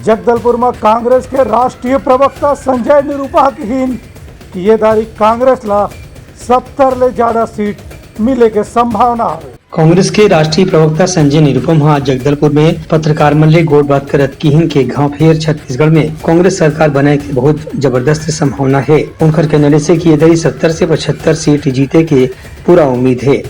जगदलपुर में कांग्रेस के राष्ट्रीय प्रवक्ता संजय निरुपम कीन की ये तारीख कांग्रेस ला 70 ले ज्यादा सीट मिले के संभावना है। कांग्रेस के राष्ट्रीय प्रवक्ता संजय निरुपम आज जगदलपुर में पत्रकार मन ले गोट बात करत कीन के गांव फेर छत्तीसगढ़ में कांग्रेस सरकार बनाए के बहुत जबरदस्त संभावना है। उनकर कहने से कि ये 70 से 75 सीट जीते के पूरा उम्मीद है।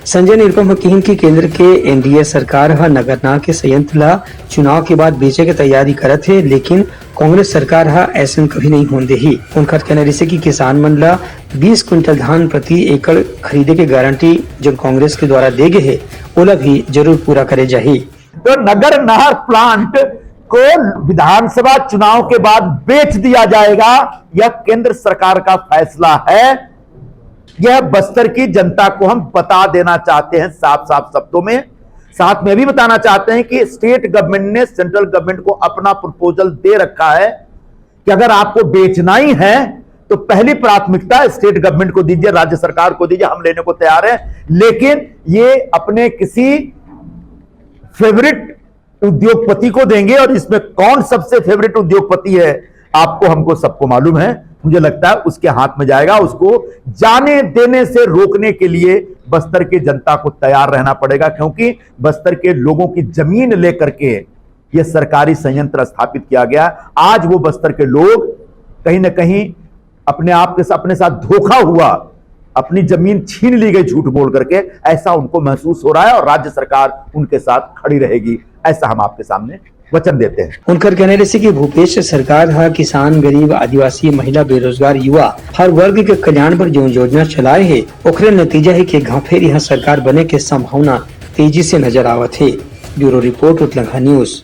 संजय निरुपम कीन की केंद्र के एनडीए सरकार नगरनार के संयंत्र ला चुनाव के बाद बेचे के तैयारी करत है, लेकिन कांग्रेस सरकार ऐसा कभी नहीं होने देही। उनका कहना से कि किसान मन ला 20 क्विंटल धान प्रति एकड़ खरीदे के गारंटी जो कांग्रेस के द्वारा दे गए है ओला भी जरूर पूरा करे जाही। तो नगर नहर प्लांट को विधानसभा चुनाव के बाद बेच दिया जाएगा, यह केंद्र सरकार का फैसला है। यह बस्तर की जनता को हम बता देना चाहते हैं साफ साफ शब्दों में। साथ में भी बताना चाहते हैं कि स्टेट गवर्नमेंट ने सेंट्रल गवर्नमेंट को अपना प्रपोजल दे रखा है कि अगर आपको बेचना ही है तो पहली प्राथमिकता स्टेट गवर्नमेंट को दीजिए, राज्य सरकार को दीजिए, हम लेने को तैयार हैं। लेकिन ये अपने किसी फेवरेट उद्योगपति को देंगे, और इसमें कौन सबसे फेवरेट उद्योगपति है आपको हमको सबको मालूम है। मुझे लगता है उसके हाथ में जाएगा। उसको जाने देने से रोकने के लिए बस्तर की जनता को तैयार रहना पड़ेगा, क्योंकि बस्तर के लोगों की जमीन लेकर के यह सरकारी संयंत्र स्थापित किया गया। आज वो बस्तर के लोग कहीं ना कहीं अपने आप के अपने साथ धोखा हुआ, अपनी जमीन छीन ली गई झूठ बोल करके, ऐसा उनको महसूस हो रहा है। और राज्य सरकार उनके साथ खड़ी रहेगी, ऐसा हम आपके सामने वचन देते हैं। उनकर कहने से कि भूपेश सरकार किसान, गरीब, आदिवासी, महिला, बेरोजगार, युवा हर वर्ग के कल्याण पर जो योजना चलाए है ओकरे नतीजा है कि गांव फेर यहाँ सरकार बने के संभावना तेजी से नजर आवत है। ब्यूरो रिपोर्ट उत्तलंघा न्यूज।